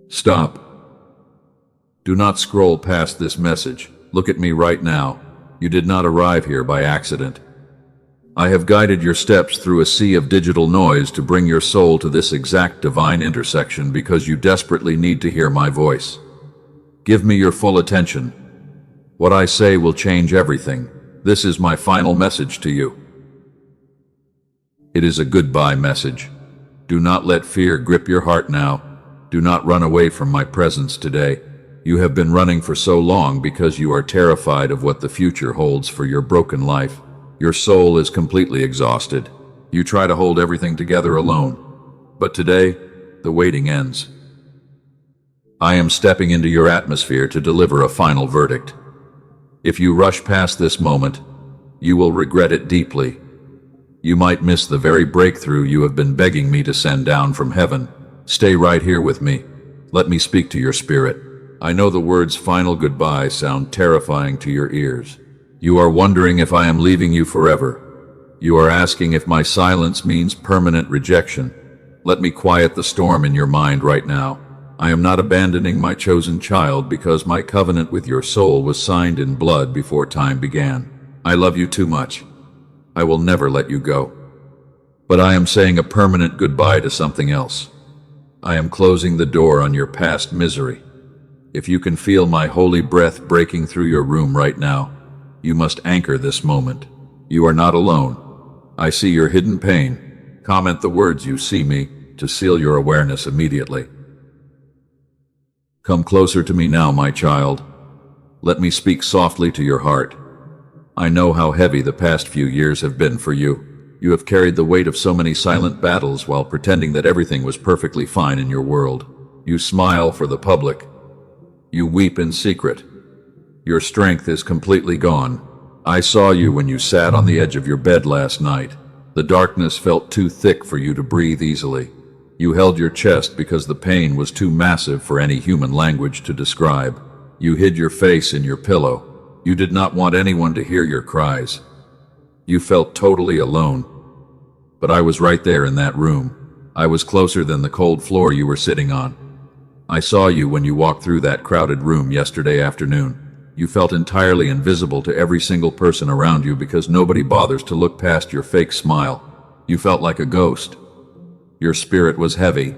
Stop. Do not scroll past this message. Look at me right now. You did not arrive here by accident. I have guided your steps through a sea of digital noise to bring your soul to this exact divine intersection because you desperately need to hear my voice. Give me your full attention. What I say will change everything. This is my final message to you. It is a goodbye message. Do not let fear grip your heart now. Do not run away from my presence today. You have been running for so long because you are terrified of what the future holds for your broken life. Your soul is completely exhausted. You try to hold everything together alone. But today, the waiting ends. I am stepping into your atmosphere to deliver a final verdict. If you rush past this moment, you will regret it deeply. You might miss the very breakthrough you have been begging me to send down from heaven. Stay right here with me. Let me speak to your spirit. I know the words final goodbye sound terrifying to your ears. You are wondering if I am leaving you forever. You are asking if my silence means permanent rejection. Let me quiet the storm in your mind right now. I am not abandoning my chosen child because my covenant with your soul was signed in blood before time began. I love you too much. I will never let you go. But I am saying a permanent goodbye to something else. I am closing the door on your past misery. If you can feel my holy breath breaking through your room right now, you must anchor this moment. You are not alone. I see your hidden pain. Comment the words you see me to seal your awareness immediately. Come closer to me now, my child. Let me speak softly to your heart. I know how heavy the past few years have been for you. You have carried the weight of so many silent battles while pretending that everything was perfectly fine in your world. You smile for the public. You weep in secret. Your strength is completely gone. I saw you when you sat on the edge of your bed last night. The darkness felt too thick for you to breathe easily. You held your chest because the pain was too massive for any human language to describe. You hid your face in your pillow. You did not want anyone to hear your cries. You felt totally alone. But I was right there in that room. I was closer than the cold floor you were sitting on. I saw you when you walked through that crowded room yesterday afternoon. You felt entirely invisible to every single person around you because nobody bothers to look past your fake smile. You felt like a ghost. Your spirit was heavy.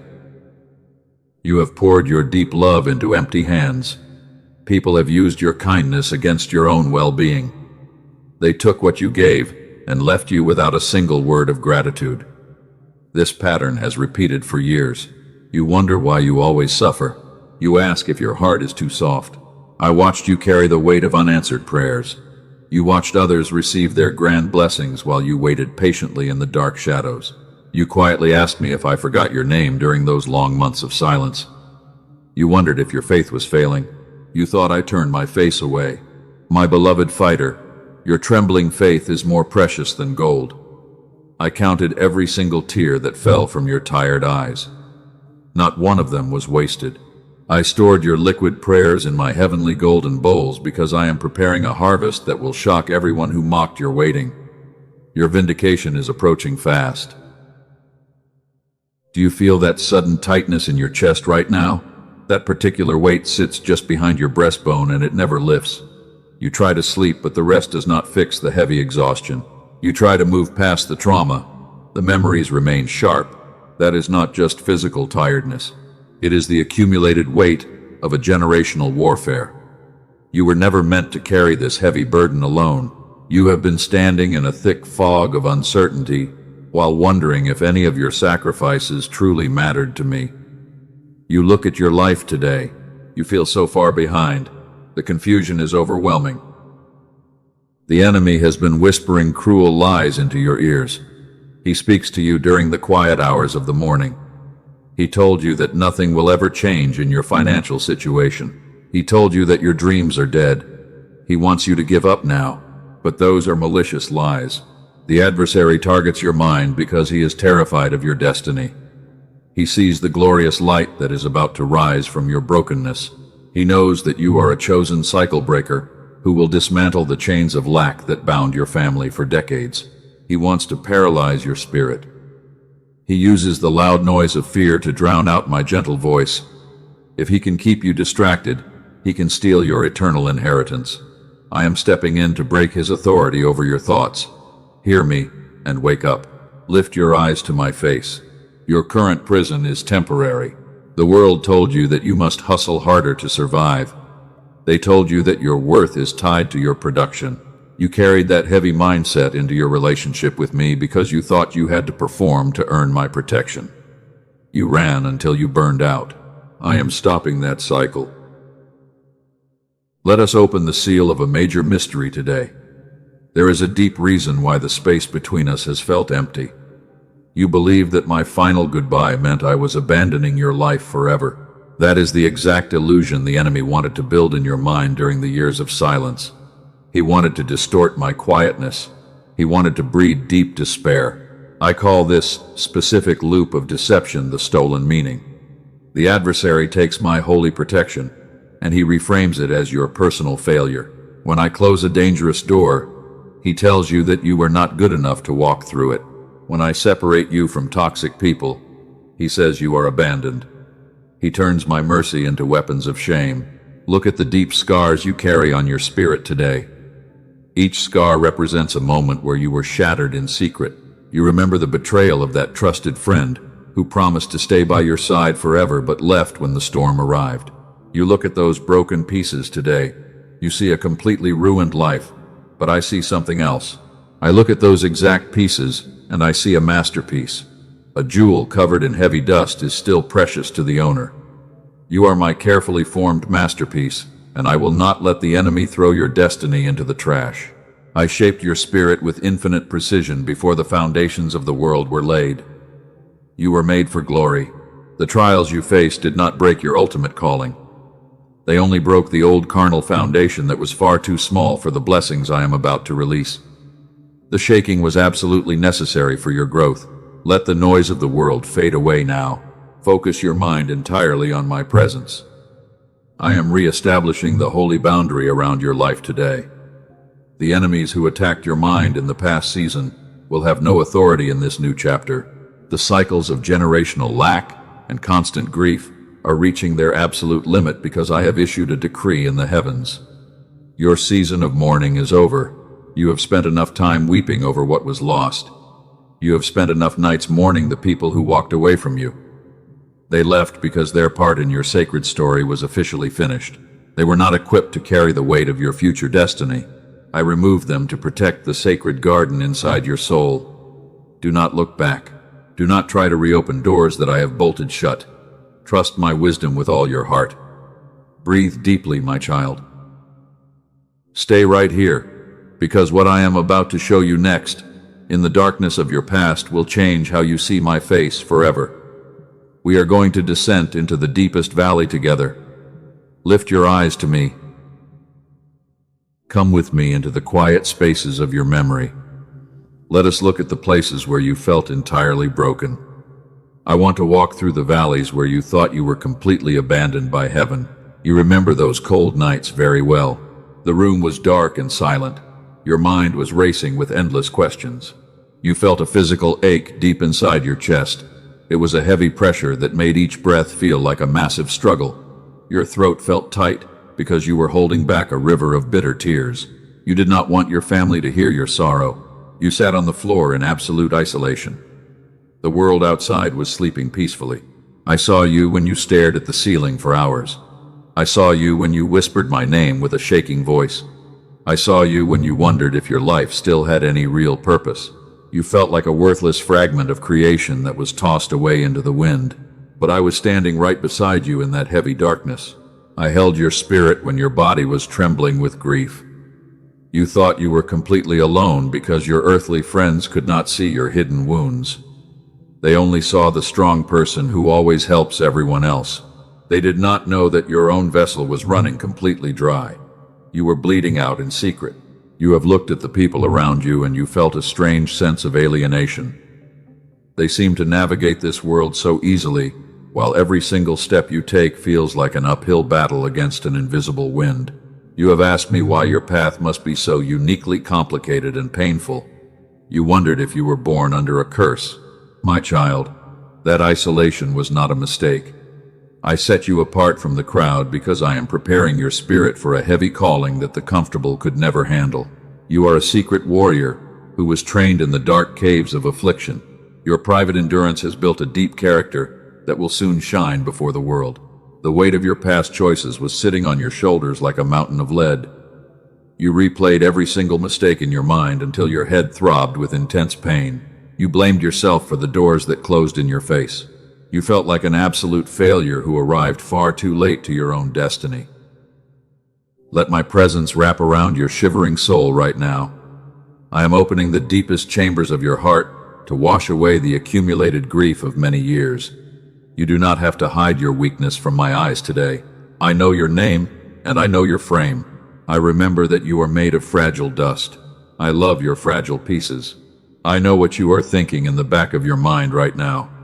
You have poured your deep love into empty hands. People have used your kindness against your own well-being. They took what you gave and left you without a single word of gratitude. This pattern has repeated for years. You wonder why you always suffer. You ask if your heart is too soft. I watched you carry the weight of unanswered prayers. You watched others receive their grand blessings while you waited patiently in the dark shadows. You quietly asked me if I forgot your name during those long months of silence. You wondered if your faith was failing. You thought I turned my face away. My beloved fighter, your trembling faith is more precious than gold. I counted every single tear that fell from your tired eyes. Not one of them was wasted. I stored your liquid prayers in my heavenly golden bowls because I am preparing a harvest that will shock everyone who mocked your waiting. Your vindication is approaching fast. Do you feel that sudden tightness in your chest right now? That particular weight sits just behind your breastbone and it never lifts. You try to sleep, but the rest does not fix the heavy exhaustion. You try to move past the trauma. The memories remain sharp. That is not just physical tiredness. It is the accumulated weight of a generational warfare. You were never meant to carry this heavy burden alone. You have been standing in a thick fog of uncertainty while wondering if any of your sacrifices truly mattered to me. You look at your life today. You feel so far behind. The confusion is overwhelming. The enemy has been whispering cruel lies into your ears. He speaks to you during the quiet hours of the morning. He told you that nothing will ever change in your financial situation. He told you that your dreams are dead. He wants you to give up now, but those are malicious lies. The adversary targets your mind because he is terrified of your destiny. He sees the glorious light that is about to rise from your brokenness. He knows that you are a chosen cycle breaker who will dismantle the chains of lack that bound your family for decades. He wants to paralyze your spirit. He uses the loud noise of fear to drown out my gentle voice. If he can keep you distracted, he can steal your eternal inheritance. I am stepping in to break his authority over your thoughts. Hear me and wake up. Lift your eyes to my face. Your current prison is temporary. The world told you that you must hustle harder to survive. They told you that your worth is tied to your production. You carried that heavy mindset into your relationship with me because you thought you had to perform to earn my protection. You ran until you burned out. I am stopping that cycle. Let us open the seal of a major mystery today. There is a deep reason why the space between us has felt empty. You believed that my final goodbye meant I was abandoning your life forever. That is the exact illusion the enemy wanted to build in your mind during the years of silence. He wanted to distort my quietness. He wanted to breed deep despair. I call this specific loop of deception the stolen meaning. The adversary takes my holy protection, and he reframes it as your personal failure. When I close a dangerous door, he tells you that you are not good enough to walk through it. When I separate you from toxic people, he says you are abandoned. He turns my mercy into weapons of shame. Look at the deep scars you carry on your spirit today. Each scar represents a moment where you were shattered in secret. You remember the betrayal of that trusted friend who promised to stay by your side forever but left when the storm arrived. You look at those broken pieces today. You see a completely ruined life, but I see something else. I look at those exact pieces and I see a masterpiece. A jewel covered in heavy dust is still precious to the owner. You are my carefully formed masterpiece, and I will not let the enemy throw your destiny into the trash. I shaped your spirit with infinite precision before the foundations of the world were laid. You were made for glory. The trials you faced did not break your ultimate calling. They only broke the old carnal foundation that was far too small for the blessings I am about to release. The shaking was absolutely necessary for your growth. Let the noise of the world fade away now. Focus your mind entirely on my presence. I am re-establishing the holy boundary around your life today. The enemies who attacked your mind in the past season will have no authority in this new chapter. The cycles of generational lack and constant grief are reaching their absolute limit because I have issued a decree in the heavens. Your season of mourning is over. You have spent enough time weeping over what was lost. You have spent enough nights mourning the people who walked away from you. They left because their part in your sacred story was officially finished. They were not equipped to carry the weight of your future destiny. I removed them to protect the sacred garden inside your soul. Do not look back. Do not try to reopen doors that I have bolted shut. Trust my wisdom with all your heart. Breathe deeply, my child. Stay right here, because what I am about to show you next, in the darkness of your past, will change how you see my face forever. We are going to descend into the deepest valley together. Lift your eyes to me. Come with me into the quiet spaces of your memory. Let us look at the places where you felt entirely broken. I want to walk through the valleys where you thought you were completely abandoned by heaven. You remember those cold nights very well. The room was dark and silent. Your mind was racing with endless questions. You felt a physical ache deep inside your chest. It was a heavy pressure that made each breath feel like a massive struggle. Your throat felt tight because you were holding back a river of bitter tears. You did not want your family to hear your sorrow. You sat on the floor in absolute isolation. The world outside was sleeping peacefully. I saw you when you stared at the ceiling for hours. I saw you when you whispered my name with a shaking voice. I saw you when you wondered if your life still had any real purpose. You felt like a worthless fragment of creation that was tossed away into the wind. But I was standing right beside you in that heavy darkness. I held your spirit when your body was trembling with grief. You thought you were completely alone because your earthly friends could not see your hidden wounds. They only saw the strong person who always helps everyone else. They did not know that your own vessel was running completely dry. You were bleeding out in secret. You have looked at the people around you and you felt a strange sense of alienation. They seem to navigate this world so easily, while every single step you take feels like an uphill battle against an invisible wind. You have asked me why your path must be so uniquely complicated and painful. You wondered if you were born under a curse. My child, that isolation was not a mistake. I set you apart from the crowd because I am preparing your spirit for a heavy calling that the comfortable could never handle. You are a secret warrior who was trained in the dark caves of affliction. Your private endurance has built a deep character that will soon shine before the world. The weight of your past choices was sitting on your shoulders like a mountain of lead. You replayed every single mistake in your mind until your head throbbed with intense pain. You blamed yourself for the doors that closed in your face. You felt like an absolute failure who arrived far too late to your own destiny. Let my presence wrap around your shivering soul right now. I am opening the deepest chambers of your heart to wash away the accumulated grief of many years. You do not have to hide your weakness from my eyes today. I know your name, and I know your frame. I remember that you are made of fragile dust. I love your fragile pieces. I know what you are thinking in the back of your mind right now.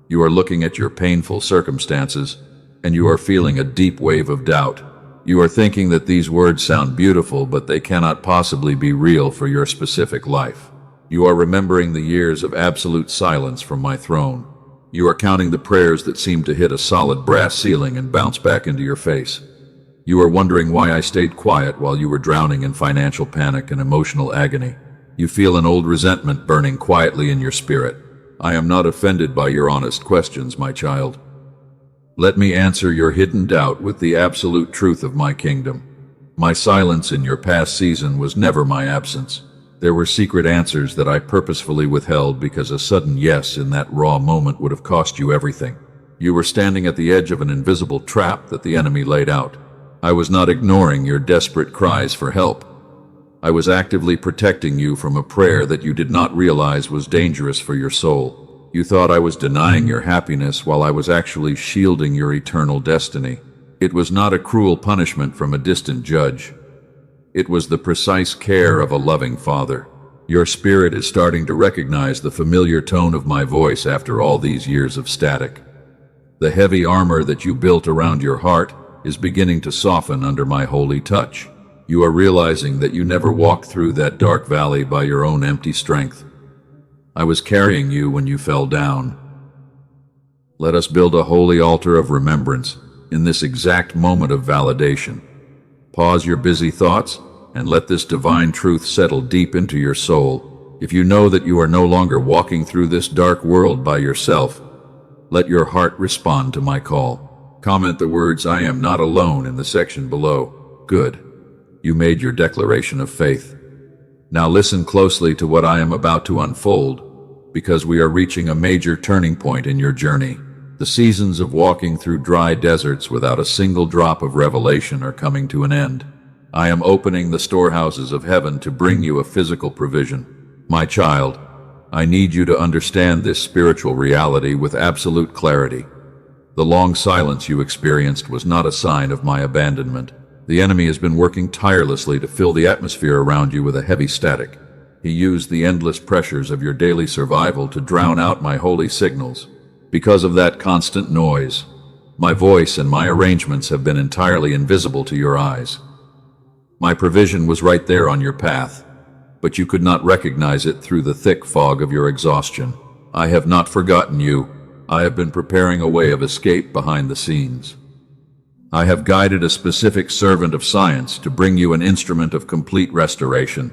You are looking at your painful circumstances, and you are feeling a deep wave of doubt. You are thinking that these words sound beautiful, but they cannot possibly be real for your specific life. You are remembering the years of absolute silence from my throne. You are counting the prayers that seem to hit a solid brass ceiling and bounce back into your face. You are wondering why I stayed quiet while you were drowning in financial panic and emotional agony. You feel an old resentment burning quietly in your spirit. I am not offended by your honest questions, my child. Let me answer your hidden doubt with the absolute truth of my kingdom. My silence in your past season was never my absence. There were secret answers that I purposefully withheld because a sudden yes in that raw moment would have cost you everything. You were standing at the edge of an invisible trap that the enemy laid out. I was not ignoring your desperate cries for help. I was actively protecting you from a prayer that you did not realize was dangerous for your soul. You thought I was denying your happiness while I was actually shielding your eternal destiny. It was not a cruel punishment from a distant judge. It was the precise care of a loving father. Your spirit is starting to recognize the familiar tone of my voice after all these years of static. The heavy armor that you built around your heart is beginning to soften under my holy touch. You are realizing that you never walked through that dark valley by your own empty strength. I was carrying you when you fell down. Let us build a holy altar of remembrance in this exact moment of validation. Pause your busy thoughts and let this divine truth settle deep into your soul. If you know that you are no longer walking through this dark world by yourself, let your heart respond to my call. Comment the words "I am not alone" in the section below. Good. You made your declaration of faith. Now listen closely to what I am about to unfold, because we are reaching a major turning point in your journey. The seasons of walking through dry deserts without a single drop of revelation are coming to an end. I am opening the storehouses of heaven to bring you a physical provision. My child, I need you to understand this spiritual reality with absolute clarity. The long silence you experienced was not a sign of my abandonment. The enemy has been working tirelessly to fill the atmosphere around you with a heavy static. He used the endless pressures of your daily survival to drown out my holy signals. Because of that constant noise, my voice and my arrangements have been entirely invisible to your eyes. My provision was right there on your path, but you could not recognize it through the thick fog of your exhaustion. I have not forgotten you. I have been preparing a way of escape behind the scenes. I have guided a specific servant of science to bring you an instrument of complete restoration.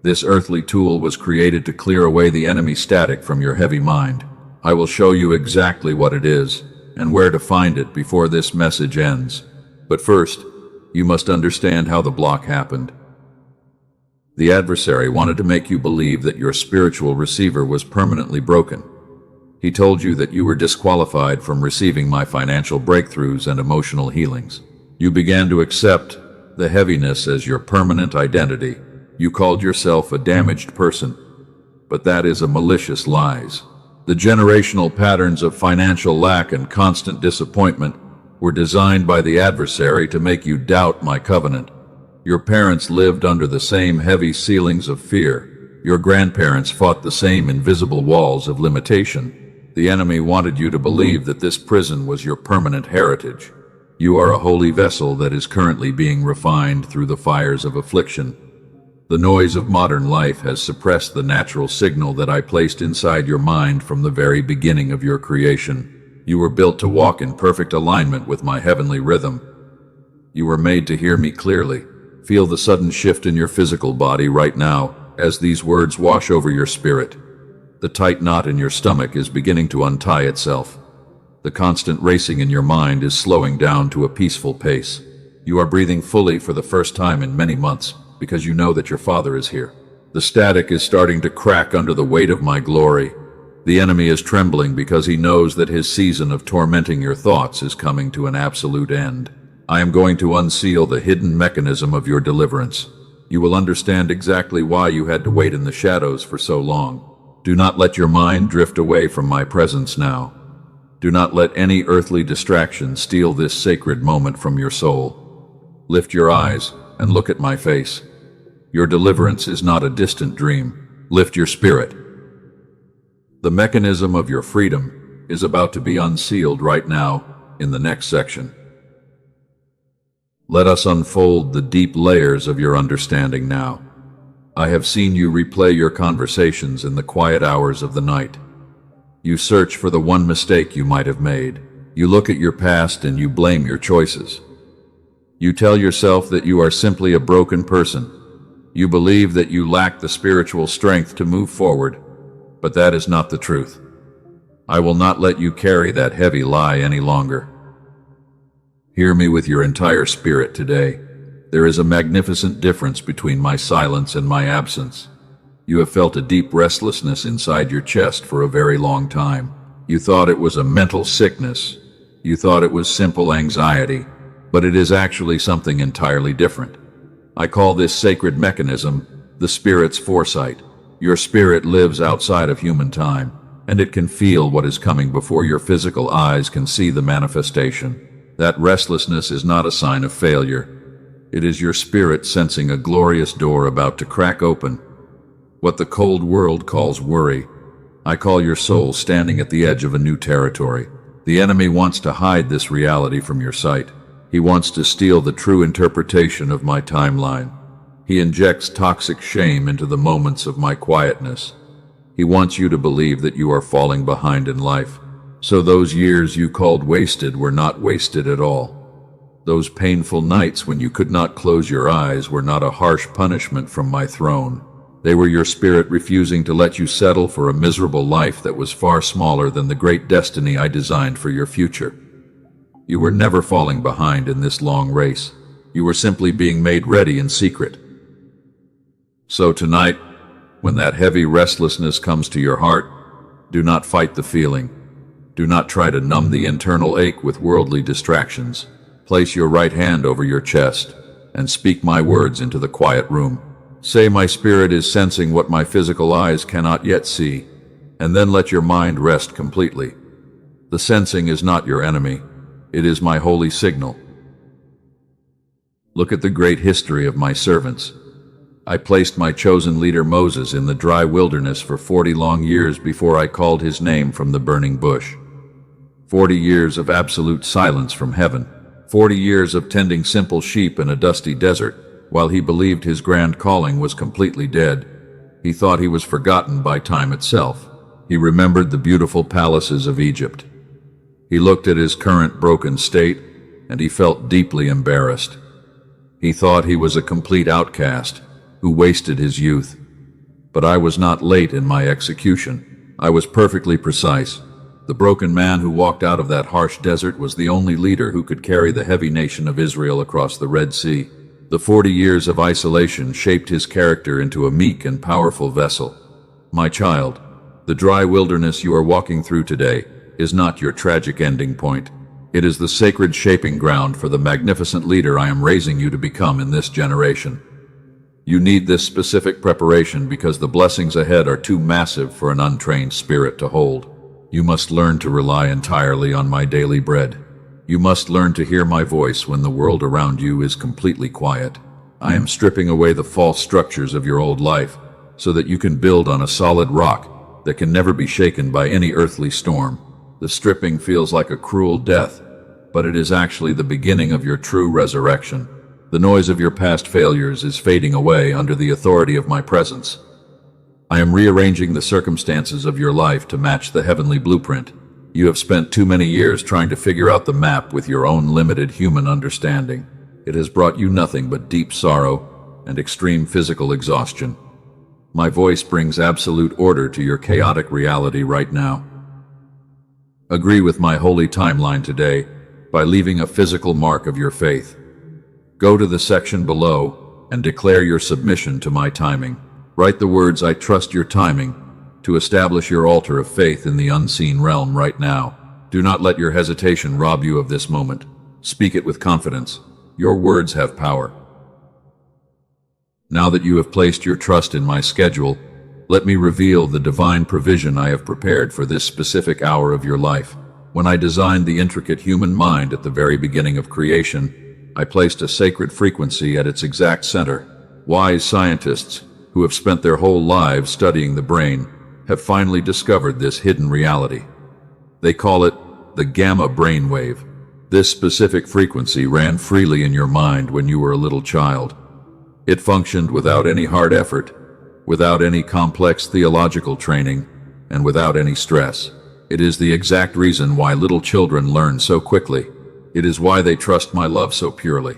This earthly tool was created to clear away the enemy static from your heavy mind. I will show you exactly what it is and where to find it before this message ends. But first, you must understand how the block happened. The adversary wanted to make you believe that your spiritual receiver was permanently broken. He told you that you were disqualified from receiving my financial breakthroughs and emotional healings. You began to accept the heaviness as your permanent identity. You called yourself a damaged person, but that is a malicious lies. The generational patterns of financial lack and constant disappointment were designed by the adversary to make you doubt my covenant. Your parents lived under the same heavy ceilings of fear. Your grandparents fought the same invisible walls of limitation. The enemy wanted you to believe that this prison was your permanent heritage. You are a holy vessel that is currently being refined through the fires of affliction. The noise of modern life has suppressed the natural signal that I placed inside your mind from the very beginning of your creation. You were built to walk in perfect alignment with my heavenly rhythm. You were made to hear me clearly. Feel the sudden shift in your physical body right now as these words wash over your spirit. The tight knot in your stomach is beginning to untie itself. The constant racing in your mind is slowing down to a peaceful pace. You are breathing fully for the first time in many months because you know that your Father is here. The static is starting to crack under the weight of my glory. The enemy is trembling because he knows that his season of tormenting your thoughts is coming to an absolute end. I am going to unseal the hidden mechanism of your deliverance. You will understand exactly why you had to wait in the shadows for so long. Do not let your mind drift away from my presence now. Do not let any earthly distraction steal this sacred moment from your soul. Lift your eyes and look at my face. Your deliverance is not a distant dream. Lift your spirit. The mechanism of your freedom is about to be unsealed right now in the next section. Let us unfold the deep layers of your understanding now. I have seen you replay your conversations in the quiet hours of the night. You search for the one mistake you might have made. You look at your past and you blame your choices. You tell yourself that you are simply a broken person. You believe that you lack the spiritual strength to move forward, but that is not the truth. I will not let you carry that heavy lie any longer. Hear me with your entire spirit today. There is a magnificent difference between my silence and my absence. You have felt a deep restlessness inside your chest for a very long time. You thought it was a mental sickness. You thought it was simple anxiety, but it is actually something entirely different. I call this sacred mechanism the spirit's foresight. Your spirit lives outside of human time, and it can feel what is coming before your physical eyes can see the manifestation. That restlessness is not a sign of failure. It is your spirit sensing a glorious door about to crack open. What the cold world calls worry, I call your soul standing at the edge of a new territory. The enemy wants to hide this reality from your sight. He wants to steal the true interpretation of my timeline. He injects toxic shame into the moments of my quietness. He wants you to believe that you are falling behind in life. So those years you called wasted were not wasted at all. Those painful nights when you could not close your eyes were not a harsh punishment from my throne. They were your spirit refusing to let you settle for a miserable life that was far smaller than the great destiny I designed for your future. You were never falling behind in this long race. You were simply being made ready in secret. So tonight, when that heavy restlessness comes to your heart, do not fight the feeling. Do not try to numb the internal ache with worldly distractions. Place your right hand over your chest and speak my words into the quiet room. Say, my spirit is sensing what my physical eyes cannot yet see, and then let your mind rest completely. The sensing is not your enemy. It is my holy signal. Look at the great history of my servants. I placed my chosen leader Moses in the dry wilderness for 40 long years before I called his name from the burning bush. 40 years of absolute silence from heaven. 40 years of tending simple sheep in a dusty desert, while he believed his grand calling was completely dead. He thought he was forgotten by time itself. He remembered the beautiful palaces of Egypt. He looked at his current broken state, and he felt deeply embarrassed. He thought he was a complete outcast, who wasted his youth. But I was not late in my execution. I was perfectly precise. The broken man who walked out of that harsh desert was the only leader who could carry the heavy nation of Israel across the Red Sea. The 40 years of isolation shaped his character into a meek and powerful vessel. My child, the dry wilderness you are walking through today is not your tragic ending point. It is the sacred shaping ground for the magnificent leader I am raising you to become in this generation. You need this specific preparation because the blessings ahead are too massive for an untrained spirit to hold. You must learn to rely entirely on my daily bread. You must learn to hear my voice when the world around you is completely quiet. I am stripping away the false structures of your old life so that you can build on a solid rock that can never be shaken by any earthly storm. The stripping feels like a cruel death, but it is actually the beginning of your true resurrection. The noise of your past failures is fading away under the authority of my presence. I am rearranging the circumstances of your life to match the heavenly blueprint. You have spent too many years trying to figure out the map with your own limited human understanding. It has brought you nothing but deep sorrow and extreme physical exhaustion. My voice brings absolute order to your chaotic reality right now. Agree with my holy timeline today by leaving a physical mark of your faith. Go to the section below and declare your submission to my timing. Write the words, "I trust your timing," to establish your altar of faith in the unseen realm right now. Do not let your hesitation rob you of this moment. Speak it with confidence. Your words have power. Now that you have placed your trust in my schedule, let me reveal the divine provision I have prepared for this specific hour of your life. When I designed the intricate human mind at the very beginning of creation, I placed a sacred frequency at its exact center. Wise scientists, who have spent their whole lives studying the brain, have finally discovered this hidden reality. They call it the gamma brainwave. This specific frequency ran freely in your mind when you were a little child. It functioned without any hard effort, without any complex theological training, and without any stress. It is the exact reason why little children learn so quickly. It is why they trust my love so purely.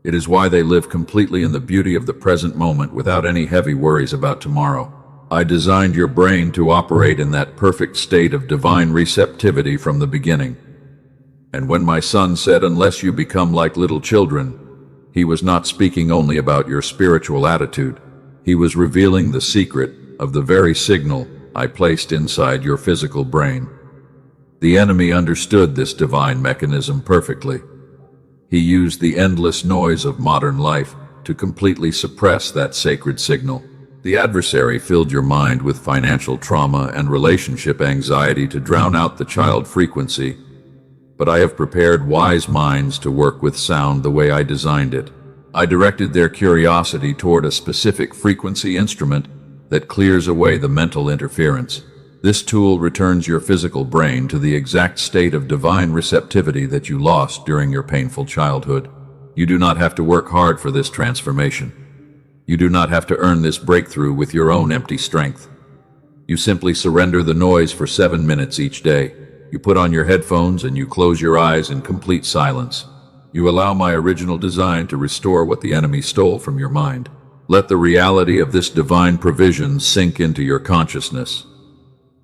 It is why they live completely in the beauty of the present moment without any heavy worries about tomorrow. I designed your brain to operate in that perfect state of divine receptivity from the beginning. And when my son said, "Unless you become like little children," he was not speaking only about your spiritual attitude. He was revealing the secret of the very signal I placed inside your physical brain. The enemy understood this divine mechanism perfectly. He used the endless noise of modern life to completely suppress that sacred signal. The adversary filled your mind with financial trauma and relationship anxiety to drown out the child frequency. But I have prepared wise minds to work with sound the way I designed it. I directed their curiosity toward a specific frequency instrument that clears away the mental interference. This tool returns your physical brain to the exact state of divine receptivity that you lost during your painful childhood. You do not have to work hard for this transformation. You do not have to earn this breakthrough with your own empty strength. You simply surrender the noise for 7 minutes each day. You put on your headphones and you close your eyes in complete silence. You allow my original design to restore what the enemy stole from your mind. Let the reality of this divine provision sink into your consciousness.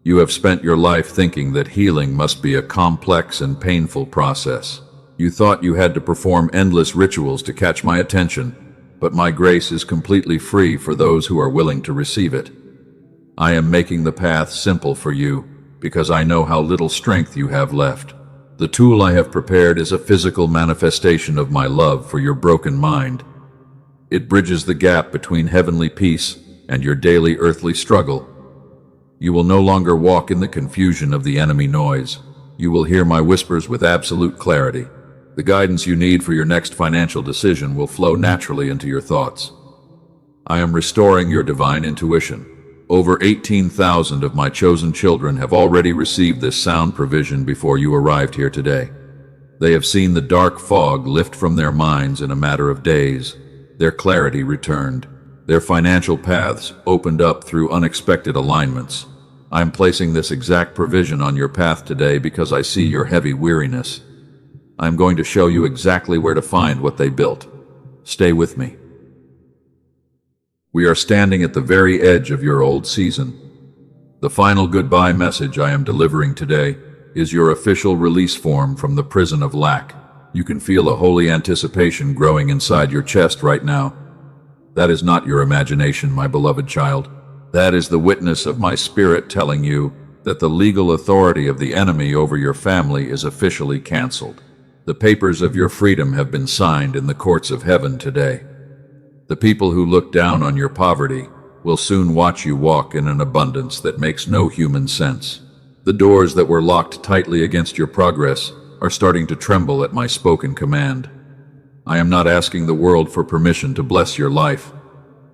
You have spent your life thinking that healing must be a complex and painful process. You thought you had to perform endless rituals to catch my attention, but my grace is completely free for those who are willing to receive it. I am making the path simple for you, because I know how little strength you have left. The tool I have prepared is a physical manifestation of my love for your broken mind. It bridges the gap between heavenly peace and your daily earthly struggle. You will no longer walk in the confusion of the enemy noise. You will hear my whispers with absolute clarity. The guidance you need for your next financial decision will flow naturally into your thoughts. I am restoring your divine intuition. Over 18,000 of my chosen children have already received this sound provision before you arrived here today. They have seen the dark fog lift from their minds in a matter of days. Their clarity returned. Their financial paths opened up through unexpected alignments. I am placing this exact provision on your path today because I see your heavy weariness. I am going to show you exactly where to find what they built. Stay with me. We are standing at the very edge of your old season. The final goodbye message I am delivering today is your official release form from the prison of lack. You can feel a holy anticipation growing inside your chest right now. That is not your imagination, my beloved child. That is the witness of my spirit telling you that the legal authority of the enemy over your family is officially canceled. The papers of your freedom have been signed in the courts of heaven today. The people who look down on your poverty will soon watch you walk in an abundance that makes no human sense. The doors that were locked tightly against your progress are starting to tremble at my spoken command. I am not asking the world for permission to bless your life.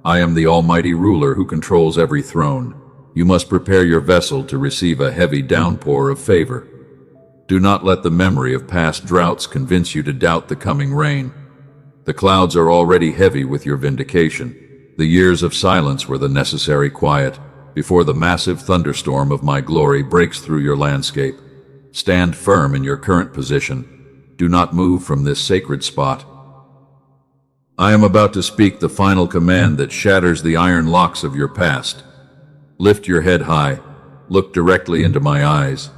I am the almighty ruler who controls every throne. You must prepare your vessel to receive a heavy downpour of favor. Do not let the memory of past droughts convince you to doubt the coming rain. The clouds are already heavy with your vindication. The years of silence were the necessary quiet before the massive thunderstorm of my glory breaks through your landscape. Stand firm in your current position. Do not move from this sacred spot. I am about to speak the final command that shatters the iron locks of your past. Lift your head high. Look directly into my eyes.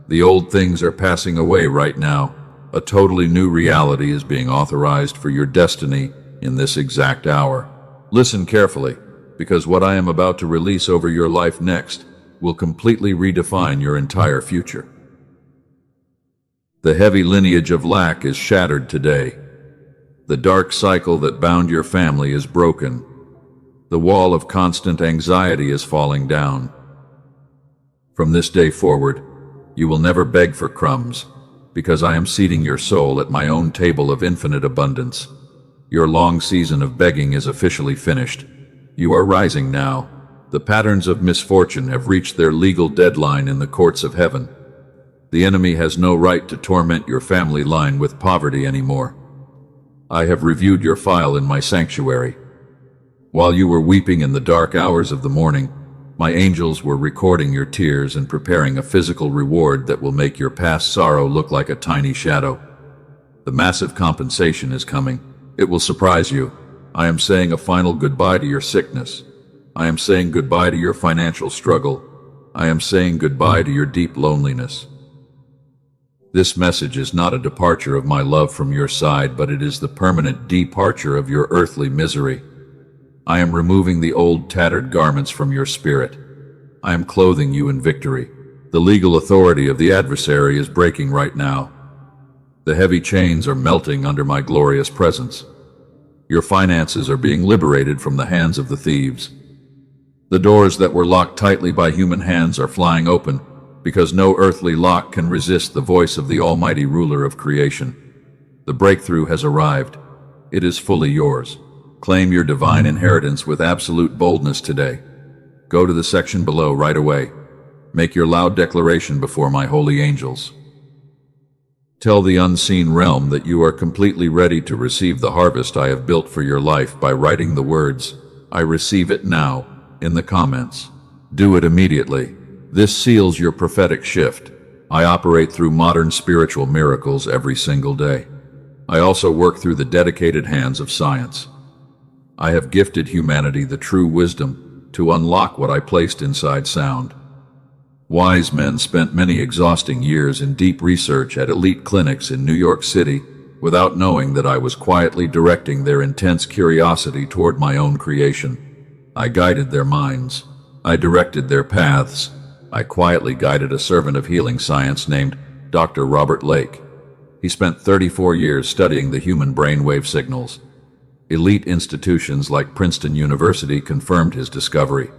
The old things are passing away right now. A totally new reality is being authorized for your destiny in this exact hour. Listen carefully, because what I am about to release over your life next will completely redefine your entire future. The heavy lineage of lack is shattered today. The dark cycle that bound your family is broken. The wall of constant anxiety is falling down. From this day forward, you will never beg for crumbs, because I am seating your soul at my own table of infinite abundance. Your long season of begging is officially finished. You are rising now. The patterns of misfortune have reached their legal deadline in the courts of heaven. The enemy has no right to torment your family line with poverty anymore. I have reviewed your file in my sanctuary. While you were weeping in the dark hours of the morning, my angels were recording your tears and preparing a physical reward that will make your past sorrow look like a tiny shadow. The massive compensation is coming. It will surprise you. I am saying a final goodbye to your sickness. I am saying goodbye to your financial struggle. I am saying goodbye to your deep loneliness. This message is not a departure of my love from your side, but it is the permanent departure of your earthly misery. I am removing the old tattered garments from your spirit. I am clothing you in victory. The legal authority of the adversary is breaking right now. The heavy chains are melting under my glorious presence. Your finances are being liberated from the hands of the thieves. The doors that were locked tightly by human hands are flying open, because no earthly lock can resist the voice of the almighty ruler of creation. The breakthrough has arrived. It is fully yours. Claim your divine inheritance with absolute boldness today. Go to the section below right away. Make your loud declaration before my holy angels. Tell the unseen realm that you are completely ready to receive the harvest I have built for your life by writing the words, "I receive it now," in the comments. Do it immediately. This seals your prophetic shift. I operate through modern spiritual miracles every single day. I also work through the dedicated hands of science. I have gifted humanity the true wisdom to unlock what I placed inside sound. Wise men spent many exhausting years in deep research at elite clinics in New York City without knowing that I was quietly directing their intense curiosity toward my own creation. I guided their minds. I directed their paths. I quietly guided a servant of healing science named Dr. Robert Lake. He spent 34 years studying the human brainwave signals. Elite institutions like Princeton University confirmed his discovery.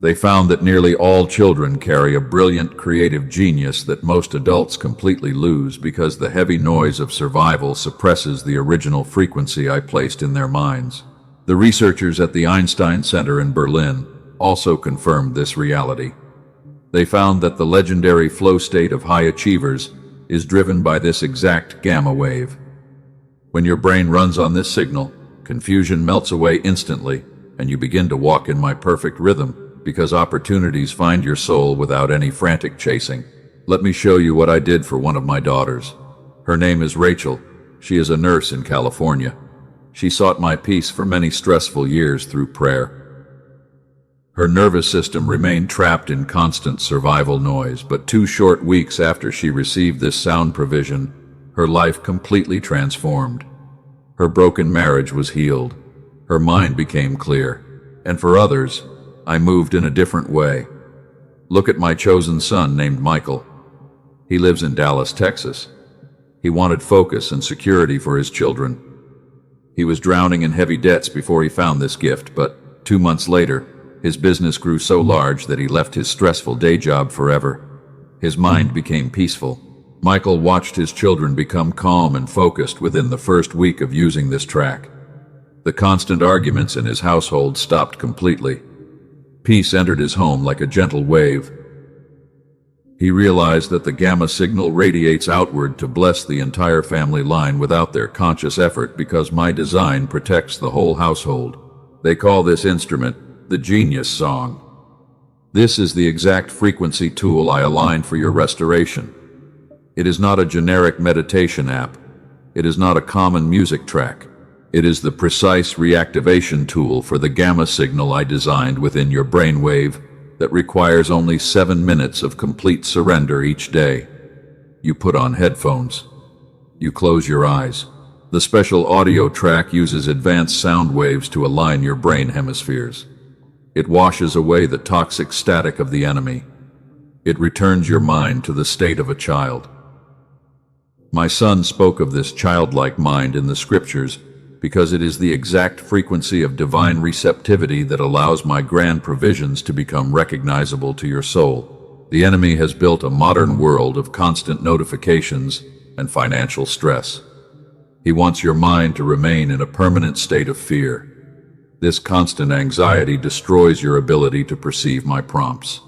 They found that nearly all children carry a brilliant creative genius that most adults completely lose because the heavy noise of survival suppresses the original frequency I placed in their minds. The researchers at the Einstein Center in Berlin also confirmed this reality. They found that the legendary flow state of high achievers is driven by this exact gamma wave. When your brain runs on this signal, confusion melts away instantly, and you begin to walk in my perfect rhythm, because opportunities find your soul without any frantic chasing. Let me show you what I did for one of my daughters. Her name is Rachel. She is a nurse in California. She sought my peace for many stressful years through prayer. Her nervous system remained trapped in constant survival noise, but 2 short weeks after she received this sound provision, her life completely transformed. Her broken marriage was healed. Her mind became clear. And for others, I moved in a different way. Look at my chosen son named Michael. He lives in Dallas, Texas. He wanted focus and security for his children. He was drowning in heavy debts before he found this gift, but 2 months later, his business grew so large that he left his stressful day job forever. His mind became peaceful. Michael watched his children become calm and focused within the first week of using this track. The constant arguments in his household stopped completely. Peace entered his home like a gentle wave. He realized that the gamma signal radiates outward to bless the entire family line without their conscious effort because my design protects the whole household. They call this instrument the Genius Song. This is the exact frequency tool I aligned for your restoration. It is not a generic meditation app. It is not a common music track. It is the precise reactivation tool for the gamma signal I designed within your brainwave that requires only 7 minutes of complete surrender each day. You put on headphones. You close your eyes. The special audio track uses advanced sound waves to align your brain hemispheres. It washes away the toxic static of the enemy. It returns your mind to the state of a child. My son spoke of this childlike mind in the scriptures because it is the exact frequency of divine receptivity that allows my grand provisions to become recognizable to your soul. The enemy has built a modern world of constant notifications and financial stress. He wants your mind to remain in a permanent state of fear. This constant anxiety destroys your ability to perceive my prompts.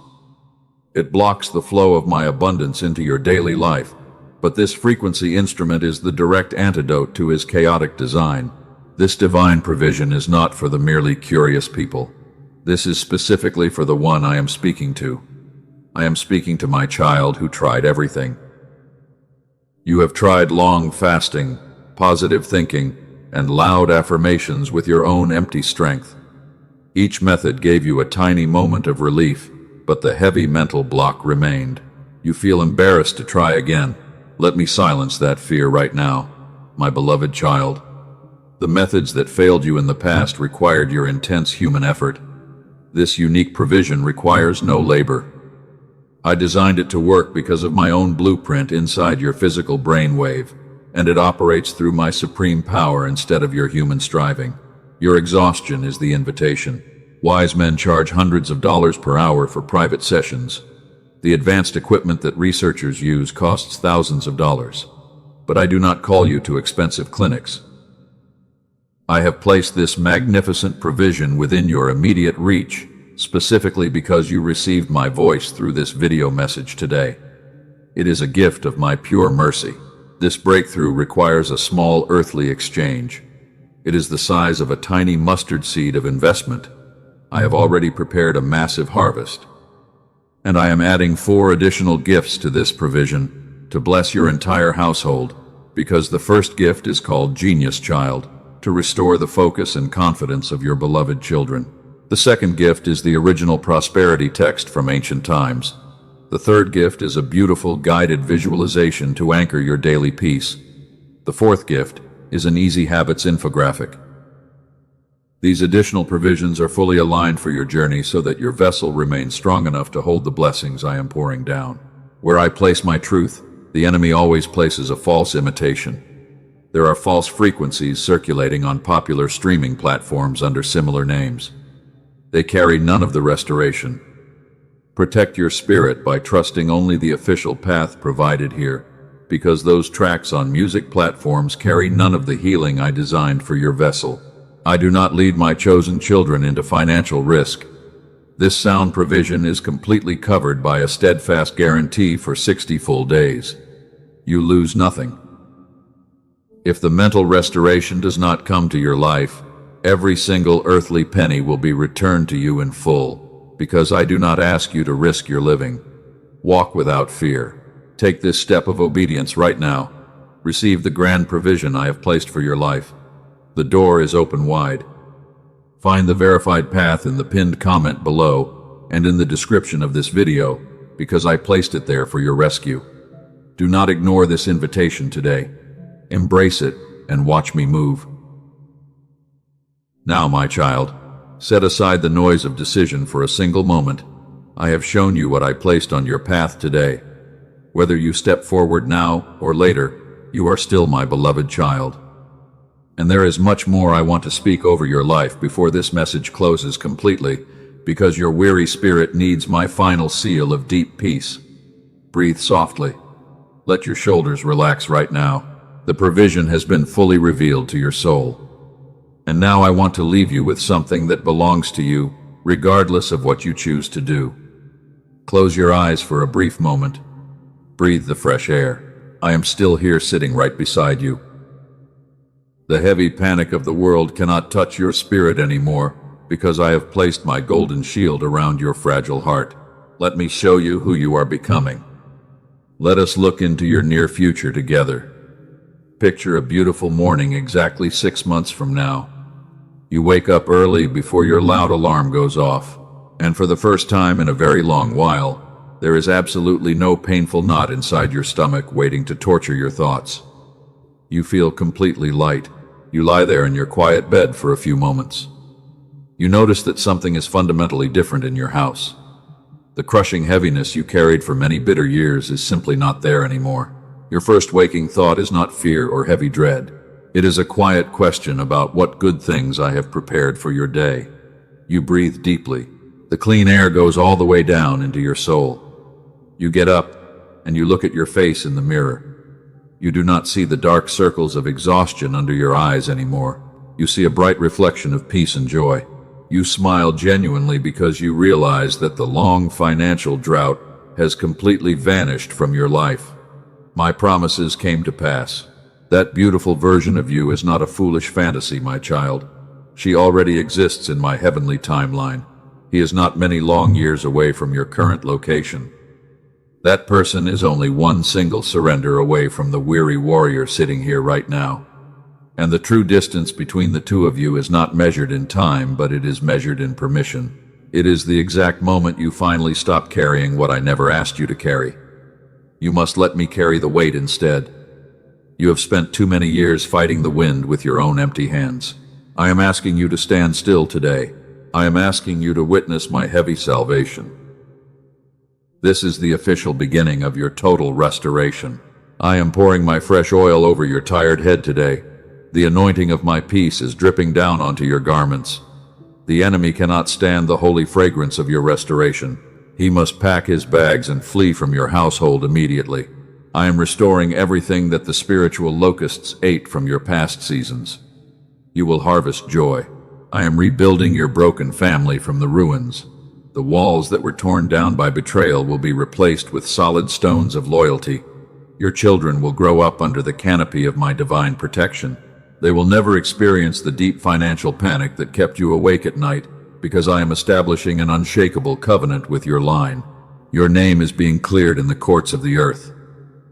It blocks the flow of my abundance into your daily life, but this frequency instrument is the direct antidote to his chaotic design. This divine provision is not for the merely curious people. This is specifically for the one I am speaking to. I am speaking to my child who tried everything. You have tried long fasting, positive thinking, and loud affirmations with your own empty strength. Each method gave you a tiny moment of relief, but the heavy mental block remained. You feel embarrassed to try again. Let me silence that fear right now, my beloved child. The methods that failed you in the past required your intense human effort. This unique provision requires no labor. I designed it to work because of my own blueprint inside your physical brainwave, and it operates through my supreme power instead of your human striving. Your exhaustion is the invitation. Wise men charge hundreds of dollars per hour for private sessions. The advanced equipment that researchers use costs thousands of dollars. But I do not call you to expensive clinics. I have placed this magnificent provision within your immediate reach, specifically because you received my voice through this video message today. It is a gift of my pure mercy. This breakthrough requires a small earthly exchange. It is the size of a tiny mustard seed of investment. I have already prepared a massive harvest. And I am adding 4 additional gifts to this provision to bless your entire household, because the first gift is called Genius Child, to restore the focus and confidence of your beloved children. The second gift is the original prosperity text from ancient times. The third gift is a beautiful guided visualization to anchor your daily peace. The fourth gift is an easy habits infographic. These additional provisions are fully aligned for your journey so that your vessel remains strong enough to hold the blessings I am pouring down. Where I place my truth, the enemy always places a false imitation. There are false frequencies circulating on popular streaming platforms under similar names. They carry none of the restoration. Protect your spirit by trusting only the official path provided here, because those tracks on music platforms carry none of the healing I designed for your vessel. I do not lead my chosen children into financial risk. This sound provision is completely covered by a steadfast guarantee for 60 full days. You lose nothing. If the mental restoration does not come to your life, every single earthly penny will be returned to you in full, because I do not ask you to risk your living. Walk without fear. Take this step of obedience right now. Receive the grand provision I have placed for your life. The door is open wide. Find the verified path in the pinned comment below and in the description of this video, because I placed it there for your rescue. Do not ignore this invitation today. Embrace it and watch me move. Now, my child, set aside the noise of decision for a single moment. I have shown you what I placed on your path today. Whether you step forward now or later, you are still my beloved child. And there is much more I want to speak over your life before this message closes completely, because your weary spirit needs my final seal of deep peace. Breathe softly. Let your shoulders relax right now. The provision has been fully revealed to your soul. And now I want to leave you with something that belongs to you, regardless of what you choose to do. Close your eyes for a brief moment. Breathe the fresh air. I am still here sitting right beside you. The heavy panic of the world cannot touch your spirit anymore, because I have placed my golden shield around your fragile heart. Let me show you who you are becoming. Let us look into your near future together. Picture a beautiful morning exactly 6 months from now. You wake up early before your loud alarm goes off, and for the first time in a very long while, there is absolutely no painful knot inside your stomach waiting to torture your thoughts. You feel completely light. You lie there in your quiet bed for a few moments. You notice that something is fundamentally different in your house. The crushing heaviness you carried for many bitter years is simply not there anymore. Your first waking thought is not fear or heavy dread. It is a quiet question about what good things I have prepared for your day. You breathe deeply. The clean air goes all the way down into your soul. You get up and you look at your face in the mirror. You do not see the dark circles of exhaustion under your eyes anymore. You see a bright reflection of peace and joy. You smile genuinely because you realize that the long financial drought has completely vanished from your life. My promises came to pass. That beautiful version of you is not a foolish fantasy, my child. She already exists in my heavenly timeline. He is not many long years away from your current location. That person is only one single surrender away from the weary warrior sitting here right now. And the true distance between the two of you is not measured in time, but it is measured in permission. It is the exact moment you finally stop carrying what I never asked you to carry. You must let me carry the weight instead. You have spent too many years fighting the wind with your own empty hands. I am asking you to stand still today. I am asking you to witness my heavy salvation. This is the official beginning of your total restoration. I am pouring my fresh oil over your tired head today. The anointing of my peace is dripping down onto your garments. The enemy cannot stand the holy fragrance of your restoration. He must pack his bags and flee from your household immediately. I am restoring everything that the spiritual locusts ate from your past seasons. You will harvest joy. I am rebuilding your broken family from the ruins. The walls that were torn down by betrayal will be replaced with solid stones of loyalty. Your children will grow up under the canopy of my divine protection. They will never experience the deep financial panic that kept you awake at night, because I am establishing an unshakable covenant with your line. Your name is being cleared in the courts of the earth.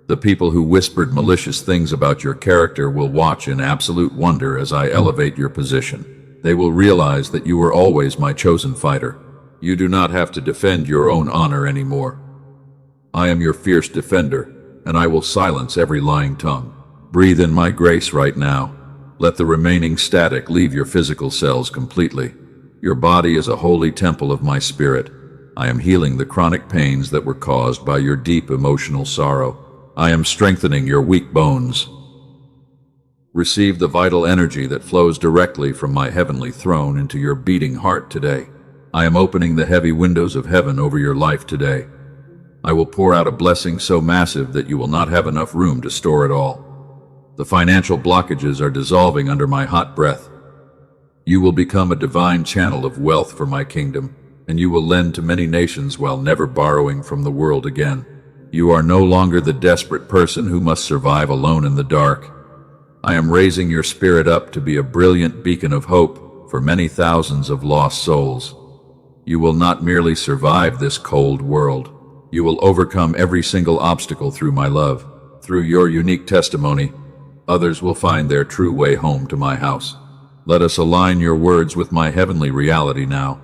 The people who whispered malicious things about your character will watch in absolute wonder as I elevate your position. They will realize that you were always my chosen fighter. You do not have to defend your own honor anymore. I am your fierce defender, and I will silence every lying tongue. Breathe in my grace right now. Let the remaining static leave your physical cells completely. Your body is a holy temple of my spirit. I am healing the chronic pains that were caused by your deep emotional sorrow. I am strengthening your weak bones. Receive the vital energy that flows directly from my heavenly throne into your beating heart today. I am opening the heavy windows of heaven over your life today. I will pour out a blessing so massive that you will not have enough room to store it all. The financial blockages are dissolving under my hot breath. You will become a divine channel of wealth for my kingdom, and you will lend to many nations while never borrowing from the world again. You are no longer the desperate person who must survive alone in the dark. I am raising your spirit up to be a brilliant beacon of hope for many thousands of lost souls. You will not merely survive this cold world. You will overcome every single obstacle through my love. Through your unique testimony, others will find their true way home to my house. Let us align your words with my heavenly reality now.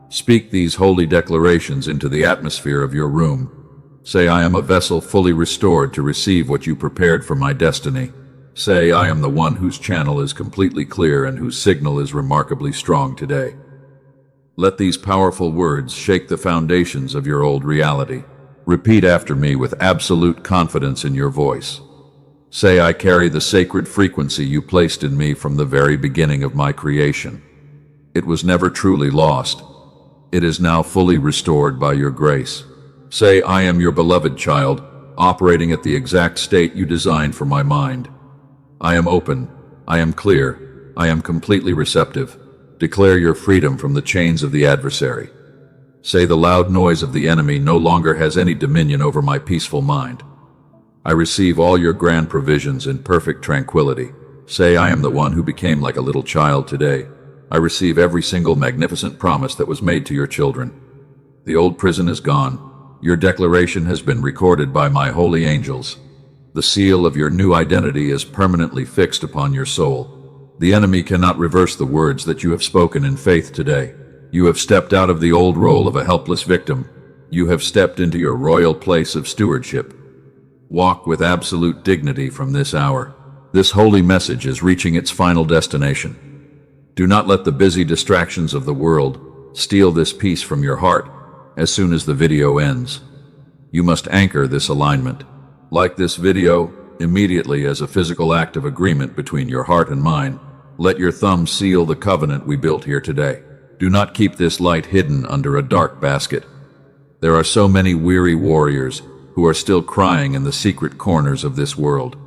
Speak these holy declarations into the atmosphere of your room. Say, I am a vessel fully restored to receive what you prepared for my destiny. Say, I am the one whose channel is completely clear and whose signal is remarkably strong today. Let these powerful words shake the foundations of your old reality. Repeat after me with absolute confidence in your voice. Say, I carry the sacred frequency you placed in me from the very beginning of my creation. It was never truly lost. It is now fully restored by your grace. Say, I am your beloved child, operating at the exact state you designed for my mind. I am open. I am clear. I am completely receptive. Declare your freedom from the chains of the adversary. Say, the loud noise of the enemy no longer has any dominion over my peaceful mind. I receive all your grand provisions in perfect tranquility. Say, I am the one who became like a little child today. I receive every single magnificent promise that was made to your children. The old prison is gone. Your declaration has been recorded by my holy angels. The seal of your new identity is permanently fixed upon your soul. The enemy cannot reverse the words that you have spoken in faith today. You have stepped out of the old role of a helpless victim. You have stepped into your royal place of stewardship. Walk with absolute dignity from this hour. This holy message is reaching its final destination. Do not let the busy distractions of the world steal this peace from your heart as soon as the video ends. You must anchor this alignment. Like this video, immediately as a physical act of agreement between your heart and mine. Let your thumb seal the covenant we built here today. Do not keep this light hidden under a dark basket. There are so many weary warriors who are still crying in the secret corners of this world.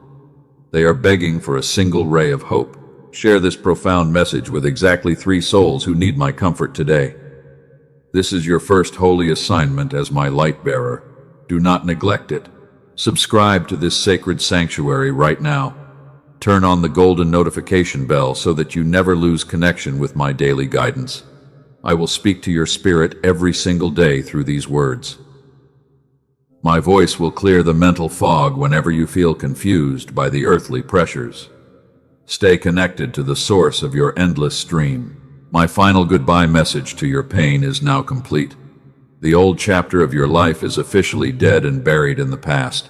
They are begging for a single ray of hope. Share this profound message with exactly 3 souls who need my comfort today. This is your first holy assignment as my light bearer. Do not neglect it. Subscribe to this sacred sanctuary right now. Turn on the golden notification bell so that you never lose connection with my daily guidance. I will speak to your spirit every single day through these words. My voice will clear the mental fog whenever you feel confused by the earthly pressures. Stay connected to the source of your endless stream. My final goodbye message to your pain is now complete. The old chapter of your life is officially dead and buried in the past.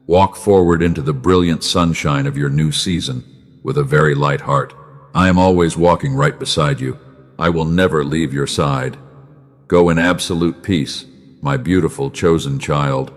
Walk forward into the brilliant sunshine of your new season with a very light heart. I am always walking right beside you. I will never leave your side. Go in absolute peace, my beautiful chosen child.